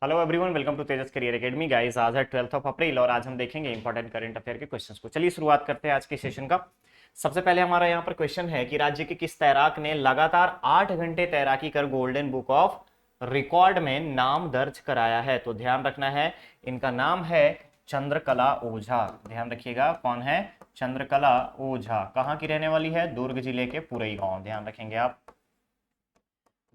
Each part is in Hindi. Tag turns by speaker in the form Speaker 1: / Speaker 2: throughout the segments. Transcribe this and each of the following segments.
Speaker 1: Hello everyone, welcome to Tejas career academy. Guys, आज है 12 अप्रैल और आज हम देखेंगे इंपॉर्टेंट करंट अफेयर के क्वेश्चंस को। चलिए शुरुआत करते हैं आज के सेशन का। सबसे पहले हमारा यहाँ पर क्वेश्चन है कि राज्य के किस तैराक ने लगातार 8 घंटे तैराकी कर गोल्डन बुक ऑफ रिकॉर्ड में नाम दर्ज कराया है। तो ध्यान रखना है, इनका नाम है चंद्रकला ओझा। ध्यान रखिएगा, कौन है? चंद्रकला ओझा। कहाँ की रहने वाली है? दुर्ग जिले के पुरई गांव। ध्यान रखेंगे आप,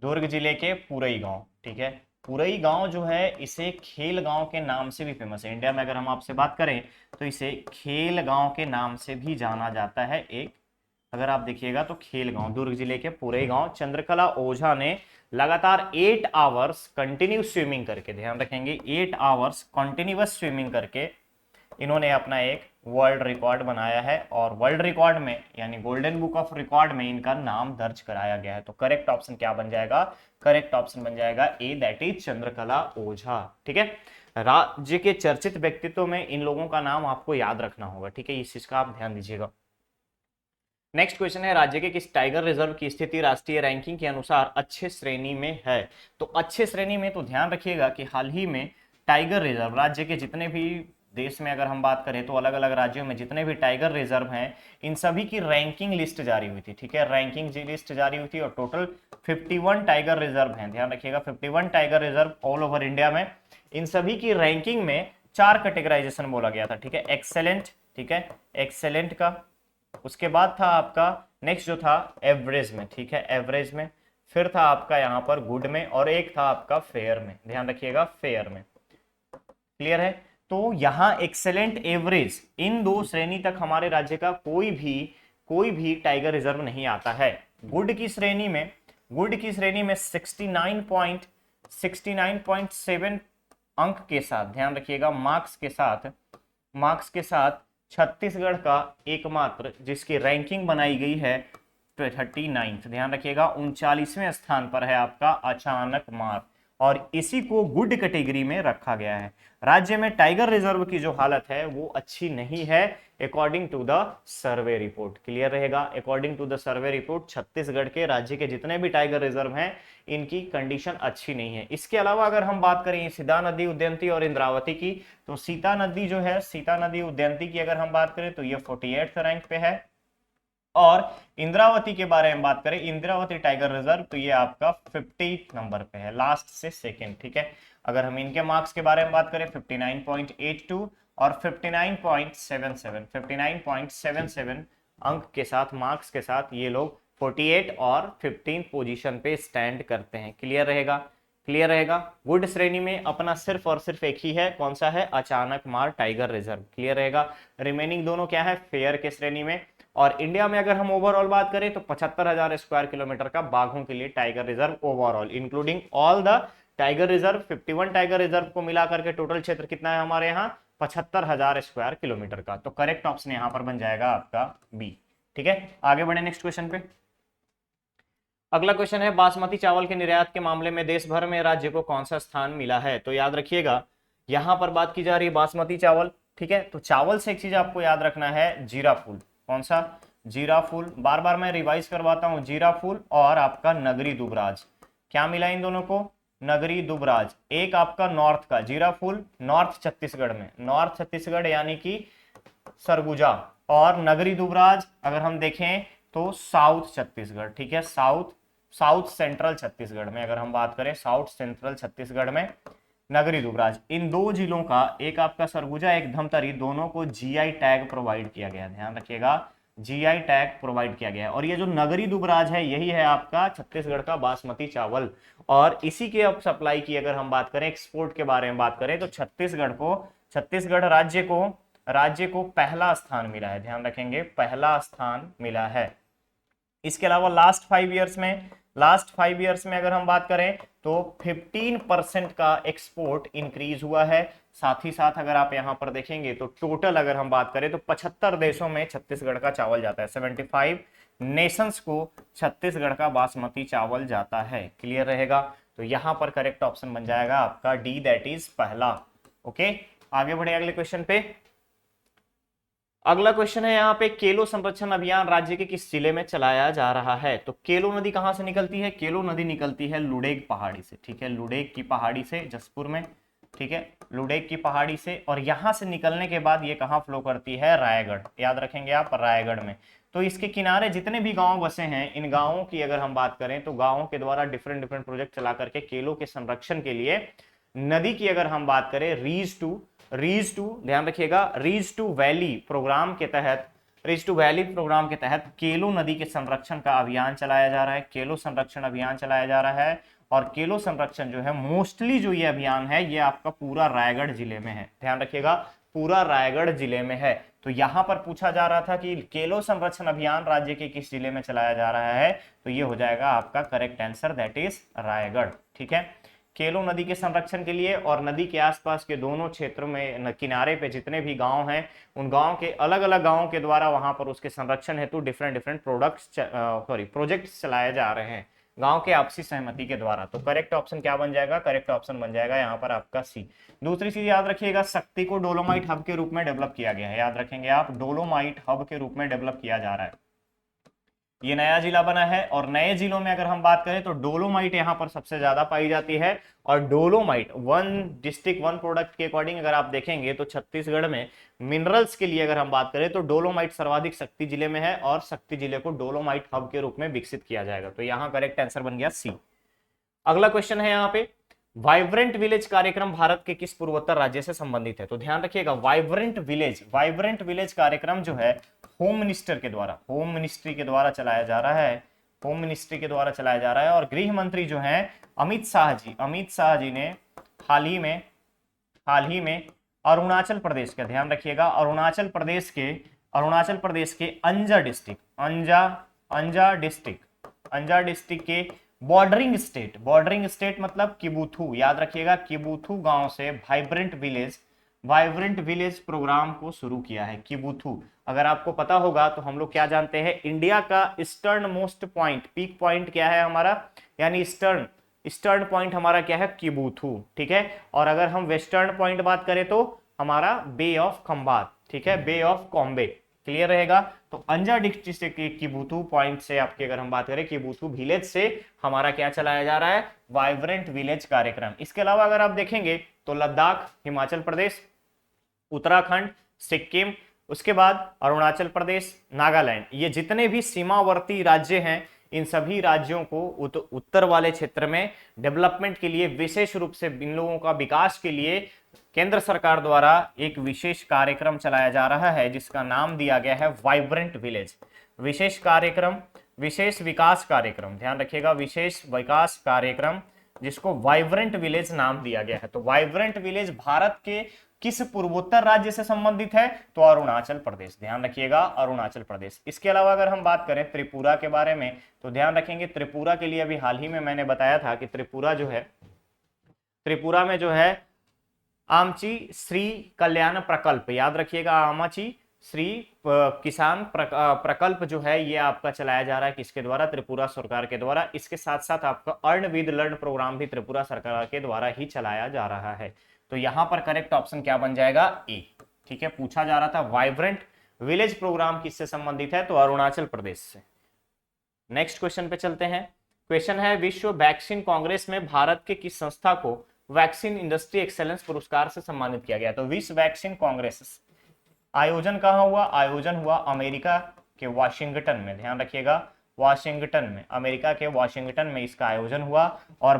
Speaker 1: दुर्ग जिले के पुरई गांव। ठीक है, पुरई गांव जो है इसे खेल गांव के नाम से भी फेमस है। इंडिया में अगर हम आपसे बात करें तो इसे खेल गांव के नाम से भी जाना जाता है। एक अगर आप देखिएगा तो खेल गांव, दुर्ग जिले के पुरई गांव। चंद्रकला ओझा ने लगातार 8 आवर्स कंटिन्यूस स्विमिंग करके, ध्यान रखेंगे, 8 आवर्स कंटिन्यूस स्विमिंग करके इन्होंने अपना एक वर्ल्ड रिकॉर्ड बनाया है और वर्ल्ड रिकॉर्ड में यानी गोल्डन बुक ऑफ रिकॉर्ड में इनका नाम दर्ज कराया गया है। तो करेक्ट ऑप्शन क्या बन जाएगा? करेक्ट ऑप्शन बन जाएगा ए, दैट इज चंद्रकला ओझा। ठीक है, राज्य के चर्चित व्यक्तित्व में इन लोगों का नाम आपको याद रखना होगा। ठीक है, इस चीज का आप ध्यान दीजिएगा। नेक्स्ट क्वेश्चन है, राज्य के किस टाइगर रिजर्व की स्थिति राष्ट्रीय रैंकिंग के अनुसार अच्छे श्रेणी में है? तो अच्छे श्रेणी में, तो ध्यान रखिएगा कि हाल ही में टाइगर रिजर्व, राज्य के जितने भी देश में अगर हम बात करें तो अलग अलग राज्यों में जितने भी टाइगर रिजर्व हैं, इन सभी की रैंकिंग लिस्ट जारी हुई थी। ठीक है, रैंकिंग लिस्ट जारी हुई थी और टोटल 51 टाइगर रिजर्व हैं। ध्यान रखिएगा, 51 tiger reserve all over India में। इन सभी की रैंकिंग में 4 कैटेगराइजेशन बोला गया था। ठीक है, एक्सेलेंट, ठीक है, एक्सेलेंट का, उसके बाद था आपका नेक्स्ट जो था एवरेज में। ठीक है, एवरेज में, फिर था आपका यहाँ पर गुड में और एक था आपका फेयर में। ध्यान रखिएगा, फेयर में। क्लियर है? तो यहाँ एक्सेलेंट, एवरेज, इन दो श्रेणी तक हमारे राज्य का कोई भी टाइगर रिजर्व नहीं आता है। गुड की श्रेणी में, गुड की श्रेणी में 69.7 अंक के साथ, ध्यान रखिएगा, मार्क्स के साथ छत्तीसगढ़ का एकमात्र जिसकी रैंकिंग बनाई गई है 39th, ध्यान रखिएगा, 39वें स्थान पर है आपका अचानक मार, और इसी को गुड कैटेगरी में रखा गया है। राज्य में टाइगर रिजर्व की जो हालत है वो अच्छी नहीं है according to the survey report. Clear रहेगा? According to the survey report Chhattisgarh के राज्य के जितने भी टाइगर रिजर्व हैं इनकी कंडीशन अच्छी नहीं है। इसके अलावा अगर हम बात करें सीता नदी, उदयंती और इंद्रावती की, तो सीता नदी जो है, सीता नदी उदयंती की अगर हम बात करें तो ये 48th रैंक पे है, और इंद्रावती के बारे में बात करें, इंद्रावती टाइगर रिजर्व, तो ये आपका 50 नंबर पे है, लास्ट से सेकंड। ठीक है, अगर हम इनके मार्क्स के बारे में बात करें 59.82 और 59.77 अंक के साथ, मार्क्स के साथ ये लोग 48 और 15 पोजीशन पे स्टैंड करते हैं। क्लियर रहेगा? क्लियर रहेगा। गुड श्रेणी में अपना सिर्फ और सिर्फ एक ही है, कौन सा है? अचानक मार टाइगर रिजर्व। क्लियर रहेगा। रिमेनिंग दोनों क्या है? फेयर के श्रेणी में। और इंडिया में अगर हम ओवरऑल बात करें तो 75,000 स्क्वायर किलोमीटर का बाघों के लिए tiger reserve overall, including all the tiger reserve, 51 tiger reserve को मिलाकर के टोटल क्षेत्र कितना है हमारे यहाँ? 75,000 स्क्वायर किलोमीटर का। तो करेक्ट ऑप्शन यहाँ पर बन जाएगा आपका बी। ठीक है, आगे बढ़े नेक्स्ट क्वेश्चन पे। अगला क्वेश्चन है, बासमती चावल के निर्यात के मामले में देश भर में राज्य को कौन सा स्थान मिला है? तो याद रखिएगा, यहां पर बात की जा रही है बासमती चावल। ठीक है, तो चावल से एक चीज आपको याद रखना है, जीरा फूल। कौन सा? जीरा फूल। बार बार मैं रिवाइज करवाता हूं, जीरा फूल और आपका नगरी दुबराज। क्या मिला इन दोनों को? नगरी दुबराज। एक आपका नॉर्थ का जीरा फूल, नॉर्थ छत्तीसगढ़ में, नॉर्थ छत्तीसगढ़ यानी कि सरगुजा, और नगरी दुबराज अगर हम देखें तो साउथ छत्तीसगढ़। ठीक है, साउथ सेंट्रल छत्तीसगढ़ में अगर हम बात करें, साउथ सेंट्रल छत्तीसगढ़ में नगरी दुबराज। इन दो जिलों का, एक आपका सरगुजा, एक धमतरी, दोनों को जीआई टैग प्रोवाइड किया गया। ध्यान रखिएगा, जीआई टैग प्रोवाइड किया गया है। और ये जो नगरी दुबराज है यही है आपका छत्तीसगढ़ का बासमती चावल, और इसी के अब सप्लाई की अगर हम बात करें, एक्सपोर्ट के बारे में बात करें, तो छत्तीसगढ़ राज्य को पहला स्थान मिला है। ध्यान रखेंगे, पहला स्थान मिला है। इसके अलावा लास्ट 5 इयर्स में अगर हम बात करें तो 15% का एक्सपोर्ट इंक्रीज हुआ है। साथ ही साथ अगर आप यहां पर देखेंगे तो टोटल अगर हम बात करें तो 75 देशों में छत्तीसगढ़ का चावल जाता है। 75 नेशंस को छत्तीसगढ़ का बासमती चावल जाता है। क्लियर रहेगा? तो यहां पर करेक्ट ऑप्शन बन जाएगा आपका डी, दैट इज पहला। ओके, आगे बढ़े अगले क्वेश्चन पे। अगला क्वेश्चन है यहाँ पे, केलो संरक्षण अभियान राज्य के किस जिले में चलाया जा रहा है? तो केलो नदी कहाँ से निकलती है? केलो नदी निकलती है लुडेग पहाड़ी से, ठीक है, लुडेग की पहाड़ी से, जसपुर में, ठीक है, लुडेग की पहाड़ी से, और यहां से निकलने के बाद ये कहाँ फ्लो करती है? रायगढ़, याद रखेंगे आप, रायगढ़ में। तो इसके किनारे जितने भी गांव बसे हैं, इन गांवों की अगर हम बात करें तो गांवों के द्वारा डिफरेंट डिफरेंट प्रोजेक्ट चला करके केलो के संरक्षण के लिए, नदी की अगर हम बात करें, रीज टू ध्यान रखिएगा, रीज टू वैली प्रोग्राम के तहत, रीज टू वैली प्रोग्राम के तहत केलो नदी के संरक्षण का अभियान चलाया जा रहा है, केलो संरक्षण अभियान चलाया जा रहा है। और केलो संरक्षण जो है मोस्टली जो ये अभियान है ये आपका पूरा रायगढ़ जिले में है, ध्यान रखिएगा, पूरा रायगढ़ जिले में है। तो यहां पर पूछा जा रहा था कि केलो संरक्षण अभियान राज्य के किस जिले में चलाया जा रहा है, तो ये हो जाएगा आपका correct answer, that is Raigarh, ठीक है। केलो नदी के संरक्षण के लिए और नदी के आसपास के दोनों क्षेत्रों में किनारे पे जितने भी गांव हैं, उन गांव के अलग अलग गांवों के द्वारा वहां पर उसके संरक्षण हेतु डिफरेंट डिफरेंट प्रोजेक्ट्स चलाए जा रहे हैं गांव के आपसी सहमति के द्वारा। तो करेक्ट ऑप्शन क्या बन जाएगा? करेक्ट ऑप्शन बन जाएगा यहाँ पर आपका सी। दूसरी चीज याद रखिएगा, शक्ति को डोलोमाइट हब के रूप में डेवलप किया गया है, याद रखेंगे आप, डोलोमाइट हब के रूप में डेवलप किया जा रहा है। ये नया जिला बना है और नए जिलों में अगर हम बात करें तो डोलोमाइट यहाँ पर सबसे ज्यादा पाई जाती है। और dolomite one district one product के अकॉर्डिंग अगर आप देखेंगे तो छत्तीसगढ़ में मिनरल्स के लिए अगर हम बात करें तो डोलोमाइट सर्वाधिक शक्ति जिले में है और शक्ति जिले को डोलोमाइट हब के रूप में विकसित किया जाएगा। तो यहाँ करेक्ट आंसर बन गया सी। अगला क्वेश्चन है यहाँ पे, वाइब्रेंट विलेज कार्यक्रम भारत के किस पूर्वोत्तर राज्य से संबंधित है? तो ध्यान रखिएगा, वाइब्रेंट विलेज कार्यक्रम जो है होम मिनिस्टर के द्वारा, होम मिनिस्ट्री के द्वारा चलाया जा रहा है, होम मिनिस्ट्री के द्वारा चलाया जा रहा है। और गृह मंत्री जो है अमित शाह जी ने हाल ही में अरुणाचल प्रदेश का, ध्यान रखिएगा, अरुणाचल प्रदेश के अंजा डिस्ट्रिक्ट के बॉर्डरिंग स्टेट मतलब किबुथू, याद रखिएगा, किबुथू गांव से वाइब्रेंट विलेज प्रोग्राम को शुरू किया है। किबुथू, अगर आपको पता होगा तो हम लोग क्या जानते हैं, इंडिया का eastern most point, peak point क्या है हमारा, यानी ईस्टर्न पॉइंट हमारा क्या है? किबुथू, ठीक है। और अगर हम वेस्टर्न पॉइंट बात करें तो हमारा बे ऑफ खंबात, ठीक है, बे ऑफ कॉम्बे, क्लियर रहेगा। तो अंजा डिस्ट्रिक्ट के किबुथू पॉइंट से आपकी अगर हम बात करें, किबुथू विलेज से हमारा क्या चलाया जा रहा है? वाइब्रेंट विलेज कार्यक्रम। इसके अलावा अगर आप देखेंगे तो लद्दाख, हिमाचल प्रदेश, उत्तराखंड, सिक्किम, उसके बाद अरुणाचल प्रदेश, नागालैंड, ये जितने भी सीमावर्ती राज्य हैं, इन सभी राज्यों को उत्तर वाले क्षेत्र में डेवलपमेंट के लिए, विशेष रूप से इन लोगों का विकास के लिए केंद्र सरकार द्वारा एक विशेष कार्यक्रम चलाया जा रहा है जिसका नाम दिया गया है वाइब्रेंट विलेज। विशेष विकास कार्यक्रम, ध्यान रखिएगा, विशेष विकास कार्यक्रम जिसको वाइब्रेंट विलेज नाम दिया गया है। तो वाइब्रेंट विलेज भारत के किस पूर्वोत्तर राज्य से संबंधित है? तो अरुणाचल प्रदेश, ध्यान रखिएगा, अरुणाचल प्रदेश। इसके अलावा अगर हम बात करें त्रिपुरा के बारे में तो ध्यान रखेंगे, त्रिपुरा के लिए अभी हाल ही में मैंने बताया था कि त्रिपुरा में जो है आमची श्री कल्याण प्रकल्प, याद रखिएगा, आमची श्री किसान प्रकल्प जो है ये आपका चलाया जा रहा है, किसके द्वारा? त्रिपुरा सरकार के द्वारा। इसके साथ साथ आपका अर्न विद लर्न प्रोग्राम भी त्रिपुरा सरकार के द्वारा ही चलाया जा रहा है। तो यहां पर करेक्ट ऑप्शन क्या बन जाएगा? ए, ठीक है। पूछा जा रहा था वाइब्रेंट विलेज प्रोग्राम किससे संबंधित है? तो अरुणाचल प्रदेश से। नेक्स्ट क्वेश्चन पे चलते हैं। क्वेश्चन है, विश्व वैक्सीन कांग्रेस में भारत के किस संस्था को वैक्सीन इंडस्ट्री एक्सेलेंस पुरस्कार से सम्मानित किया गया? तो विश्व वैक्सीन कांग्रेस आयोजन कहां हुआ? आयोजन हुआ अमेरिका के वाशिंगटन में, ध्यान रखिएगा, वाशिंगटन में, अमेरिका के वाशिंगटन में इसका आयोजन हुआ। और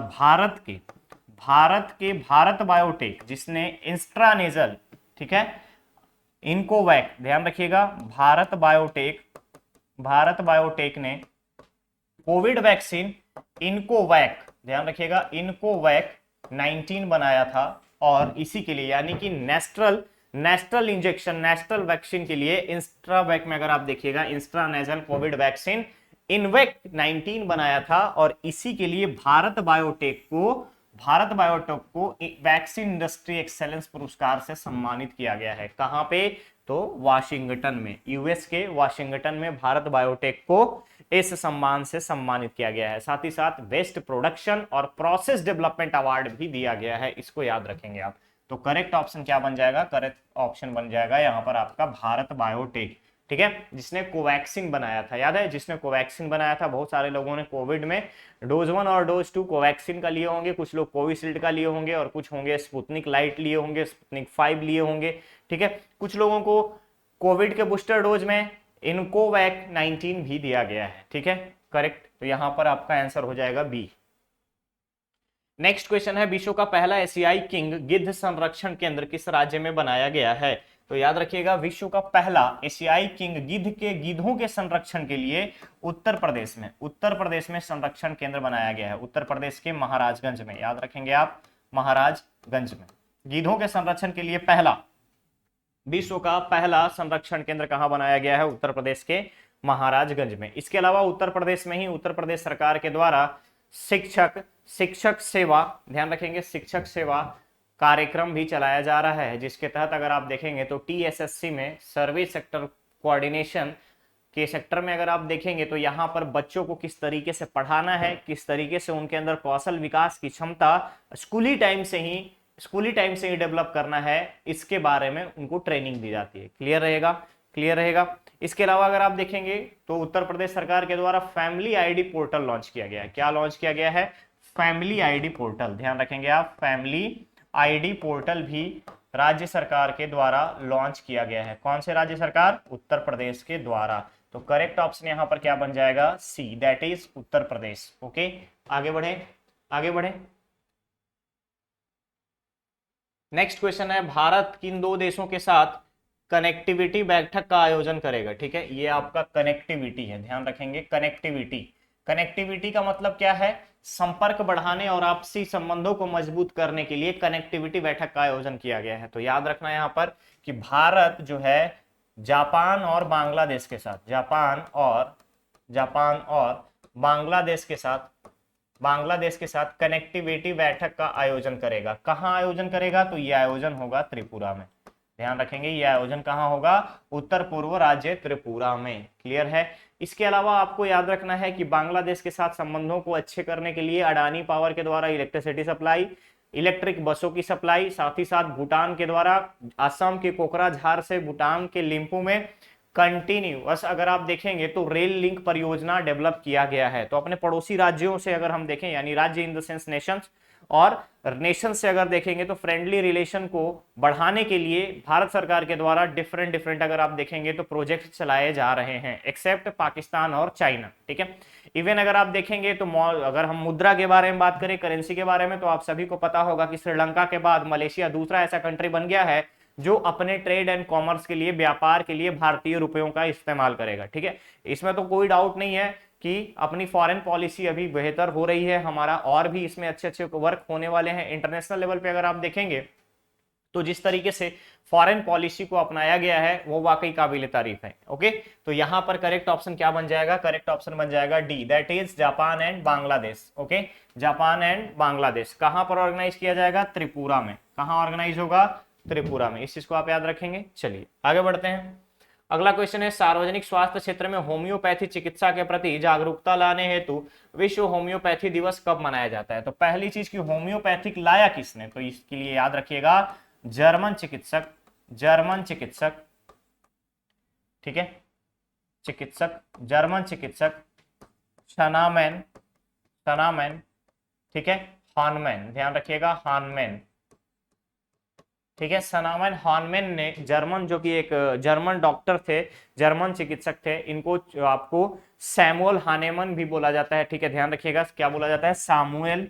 Speaker 1: भारत बायोटेक जिसने इंस्ट्रानेजल, ठीक है, इनकोवैक, ध्यान रखिएगा, भारत बायोटेक ने कोविड वैक्सीन इनकोवैक, ध्यान रखिएगा, इनकोवैक 19 बनाया था। और इसी के लिए यानी कि नेशनल इंजेक्शन, नेशनल वैक्सीन के लिए इंस्ट्रावैक में अगर आप देखिएगा, इंस्ट्रानेजल कोविड वैक्सीन इनवेक 19 बनाया था। और इसी के लिए भारत बायोटेक को वैक्सीन इंडस्ट्री एक्सेलेंस पुरस्कार से सम्मानित किया गया है। कहां पे? तो वाशिंगटन में, यूएस के वाशिंगटन में भारत बायोटेक को इस सम्मान से सम्मानित किया गया है। साथ ही साथ बेस्ट प्रोडक्शन और प्रोसेस डेवलपमेंट अवार्ड भी दिया गया है, इसको याद रखेंगे आप। तो करेक्ट ऑप्शन क्या बन जाएगा, करेक्ट ऑप्शन बन जाएगा यहाँ पर आपका भारत बायोटेक, ठीक है, जिसने कोवैक्सीन बनाया था। याद है, जिसने कोवैक्सीन बनाया था। बहुत सारे लोगों ने कोविड में डोज 1 और डोज 2 कोवैक्सीन का लिए होंगे, कुछ लोग कोविशील्ड का लिए होंगे और कुछ होंगे स्पुतनिक लाइट लिए होंगे, स्पुतनिक 5 लिए होंगे, ठीक है। कुछ लोगों को कोविड के बूस्टर डोज में इनकोवैक 19 भी दिया गया है, ठीक है, करेक्ट। तो यहां पर आपका आंसर हो जाएगा बी। नेक्स्ट क्वेश्चन है, विश्व का पहला एशियाई किंग गिद्ध संरक्षण केंद्र किस राज्य में बनाया गया है। तो याद रखिएगा, विश्व का पहला एशियाई किंग गिद्धों के संरक्षण के लिए उत्तर प्रदेश में संरक्षण केंद्र बनाया गया है। उत्तर प्रदेश के महाराजगंज में, याद रखेंगे आप, महाराजगंज में गिद्धों के संरक्षण के लिए विश्व का पहला संरक्षण केंद्र कहां बनाया गया है, उत्तर प्रदेश के महाराजगंज में। इसके अलावा उत्तर प्रदेश में ही उत्तर प्रदेश सरकार के द्वारा शिक्षक सेवा, ध्यान रखेंगे, शिक्षक सेवा कार्यक्रम भी चलाया जा रहा है, जिसके तहत अगर आप देखेंगे तो टीएसएससी में सर्विस सेक्टर कोऑर्डिनेशन के सेक्टर में अगर आप देखेंगे तो यहाँ पर बच्चों को किस तरीके से पढ़ाना है, किस तरीके से उनके अंदर कौशल विकास की क्षमता स्कूली टाइम से ही डेवलप करना है, इसके बारे में उनको ट्रेनिंग दी जाती है। क्लियर रहेगा। इसके अलावा अगर आप देखेंगे तो उत्तर प्रदेश सरकार के द्वारा फैमिली आईडी पोर्टल लॉन्च किया गया है। क्या लॉन्च किया गया है, फैमिली आईडी पोर्टल, ध्यान रखेंगे आप, फैमिली आईडी पोर्टल भी राज्य सरकार के द्वारा लॉन्च किया गया है। कौन से राज्य सरकार, उत्तर प्रदेश के द्वारा। तो करेक्ट ऑप्शन यहां पर क्या बन जाएगा, C, that is Uttar Pradesh. Okay, आगे बढ़े। नेक्स्ट क्वेश्चन है, भारत किन दो देशों के साथ कनेक्टिविटी बैठक का आयोजन करेगा। ठीक है, ये आपका कनेक्टिविटी है, ध्यान रखेंगे, कनेक्टिविटी का मतलब क्या है, संपर्क बढ़ाने और आपसी संबंधों को मजबूत करने के लिए कनेक्टिविटी बैठक का आयोजन किया गया है। तो याद रखना यहां पर कि भारत जो है जापान और बांग्लादेश के साथ, जापान और बांग्लादेश के साथ कनेक्टिविटी बैठक का आयोजन करेगा। कहां आयोजन करेगा, तो यह आयोजन होगा त्रिपुरा में। ध्यान रखेंगे, यह आयोजन कहां होगा, उत्तर पूर्व राज्य त्रिपुरा में। क्लियर है। इसके अलावा आपको याद रखना है कि बांग्लादेश के साथ संबंधों को अच्छे करने के लिए अडानी पावर के द्वारा इलेक्ट्रिसिटी सप्लाई, इलेक्ट्रिक बसों की सप्लाई, साथ ही साथ भूटान के द्वारा असम के कोकराझार से भूटान के लिम्पू में कंटिन्यूअस अगर आप देखेंगे तो रेल लिंक परियोजना डेवलप किया गया है। तो अपने पड़ोसी राज्यों से अगर हम देखें, यानी राज्य इन द सेंस नेशंस, और नेशन से अगर देखेंगे तो फ्रेंडली रिलेशन को बढ़ाने के लिए भारत सरकार के द्वारा डिफरेंट अगर आप देखेंगे तो प्रोजेक्ट चलाए जा रहे हैं, एक्सेप्ट पाकिस्तान और चाइना। ठीक है, इवन अगर आप देखेंगे तो अगर हम मुद्रा के बारे में बात करें, करेंसी के बारे में, तो आप सभी को पता होगा कि श्रीलंका के बाद मलेशिया दूसरा ऐसा कंट्री बन गया है जो अपने ट्रेड एंड कॉमर्स के लिए, व्यापार के लिए भारतीय रुपयों का इस्तेमाल करेगा। ठीक है, इसमें तो कोई डाउट नहीं है कि अपनी फॉरेन पॉलिसी अभी बेहतर हो रही है हमारा, और भी इसमें अच्छे वर्क होने वाले हैं। इंटरनेशनल लेवल पे अगर आप देखेंगे तो जिस तरीके से फॉरेन पॉलिसी को अपनाया गया है वो वाकई काबिल तारीफ है। ओके, तो यहां पर करेक्ट ऑप्शन क्या बन जाएगा, करेक्ट ऑप्शन बन जाएगा D, that is Japan and Bangladesh. Okay, Japan and Bangladesh कहां पर ऑर्गेनाइज किया जाएगा, त्रिपुरा में। कहां ऑर्गेनाइज होगा, त्रिपुरा में। इस चीज को आप याद रखेंगे। चलिए आगे बढ़ते हैं। अगला क्वेश्चन है, सार्वजनिक स्वास्थ्य क्षेत्र में होम्योपैथी चिकित्सा के प्रति जागरूकता लाने हेतु विश्व होम्योपैथी दिवस कब मनाया जाता है। तो पहली चीज की होम्योपैथिक लाया किसने, तो इसके लिए याद रखिएगा जर्मन चिकित्सक, ठीक है, जर्मन चिकित्सक शनामैन, ठीक है, हानमैन, ध्यान रखिएगा हानमैन। ठीक है, सनामन हॉनमैन ने, जर्मन, जो कि एक जर्मन डॉक्टर थे, जर्मन चिकित्सक थे, इनको आपको सैमुअल हानेमन भी बोला जाता है। ठीक है, ध्यान रखिएगा क्या बोला जाता है, सामुएल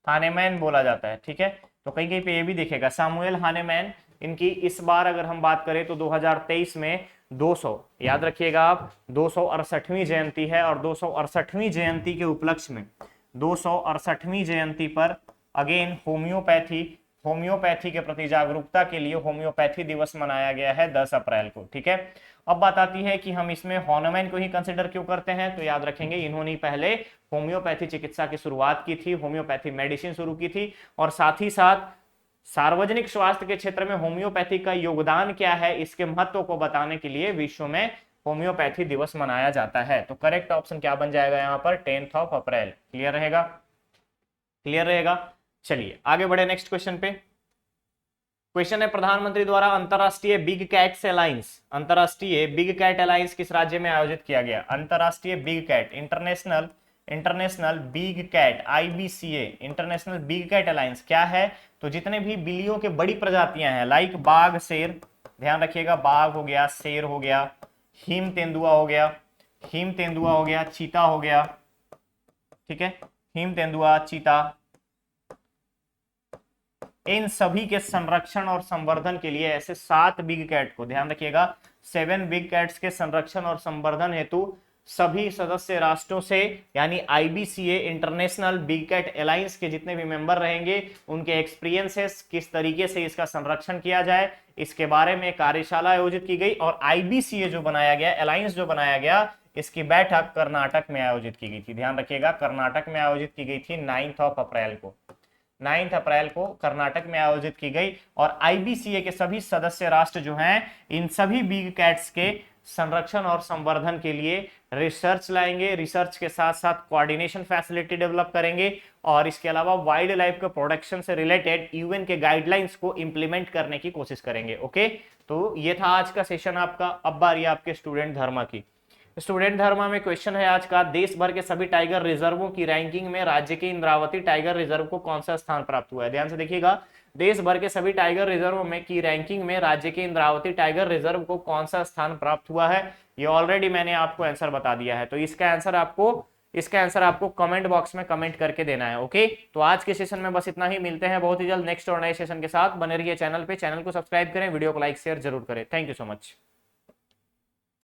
Speaker 1: हानेमैन बोला जाता है। ठीक है, तो कहीं कहीं पे ये भी दिखेगा सामुएल हानेमैन। इनकी इस बार अगर हम बात करें तो 2023 में 200, याद रखिएगा आप, 268वीं जयंती है, और 268वीं जयंती के उपलक्ष्य में 268वीं जयंती पर अगेन होम्योपैथी के प्रति जागरूकता के लिए होम्योपैथी दिवस मनाया गया है 10 अप्रैल को। ठीक है, अब बात आती है कि हम इसमें हॉनमैन को ही कंसिडर क्यों करते हैं, तो याद रखेंगे इन्होंने पहले होम्योपैथी चिकित्सा की शुरुआत की थी, होम्योपैथी मेडिसिन शुरू की थी, और साथ ही साथ सार्वजनिक स्वास्थ्य के क्षेत्र में होम्योपैथी का योगदान क्या है, इसके महत्व को बताने के लिए विश्व में होम्योपैथी दिवस मनाया जाता है। तो करेक्ट ऑप्शन क्या बन जाएगा यहाँ पर, 10 अप्रैल। क्लियर रहेगा। क्लियर रहेगा। चलिए आगे बढ़े नेक्स्ट क्वेश्चन पे। क्वेश्चन है प्रधानमंत्री द्वारा अंतरराष्ट्रीय बिग कैट्स अलायंस, अंतरराष्ट्रीय बिग कैट अलायंस किस राज्य में आयोजित किया गया? अंतरराष्ट्रीय big cat, international international big cat, IBCA, international big cat alliance क्या है? तो जितने भी बिल्लियों के बड़ी प्रजातियां हैं, लाइक बाघ, शेर, ध्यान रखिएगा, बाघ हो गया, शेर हो गया, हिम तेंदुआ हो गया, हिम तेंदुआ हो गया, चीता हो गया, ठीक है, हिम तेंदुआ, चीता, इन सभी के संरक्षण और संवर्धन के लिए ऐसे 7 बिग कैट को, ध्यान रखिएगा, 7 बिग कैट्स के संरक्षण और संवर्धन हेतु सभी सदस्य राष्ट्रों से, यानी IBCA, international big cat alliance के जितने भी मेंबर रहेंगे, उनके एक्सपीरियंसेस, किस तरीके से इसका संरक्षण किया जाए, इसके बारे में कार्यशाला आयोजित की गई। और आईबीसीए जो बनाया गया, अलायंस जो बनाया गया, इसकी बैठक कर्नाटक में आयोजित की गई थी। ध्यान रखिएगा, कर्नाटक में आयोजित की गई थी 9 अप्रैल को, 9 अप्रैल को कर्नाटक में आयोजित की गई। और आईबीसीए के सभी सदस्य राष्ट्र जो हैं, इन सभी बिग कैट्स के संरक्षण और संवर्धन के लिए रिसर्च लाएंगे, रिसर्च के साथ साथ कोऑर्डिनेशन फैसिलिटी डेवलप करेंगे, और इसके अलावा वाइल्ड लाइफ के प्रोटेक्शन से रिलेटेड यूएन के गाइडलाइंस को इंप्लीमेंट करने की कोशिश करेंगे। ओके, तो ये था आज का सेशन आपका। अब बारी आपके स्टूडेंट धर्मा की। स्टूडेंट धर्मा में क्वेश्चन है आज का, देश भर के सभी टाइगर रिजर्वों की रैंकिंग में राज्य के इंद्रावती टाइगर रिजर्व को कौन सा स्थान प्राप्त हुआ है? ध्यान से देखिएगा, देश भर के सभी टाइगर रिजर्व में की रैंकिंग में राज्य के इंद्रावती टाइगर रिजर्व को कौन सा स्थान प्राप्त हुआ है? ये ऑलरेडी मैंने आपको आंसर बता दिया है, तो इसका आंसर आपको कमेंट बॉक्स में कमेंट करके देना है। ओके, तो आज के सेशन में बस इतना ही, मिलते हैं बहुत ही जल्द नेक्स्ट और नए सेशन के साथ। बने रहिए चैनल पे, चैनल को सब्सक्राइब करें, वीडियो को लाइक शेयर जरूर करें। Thank you so much.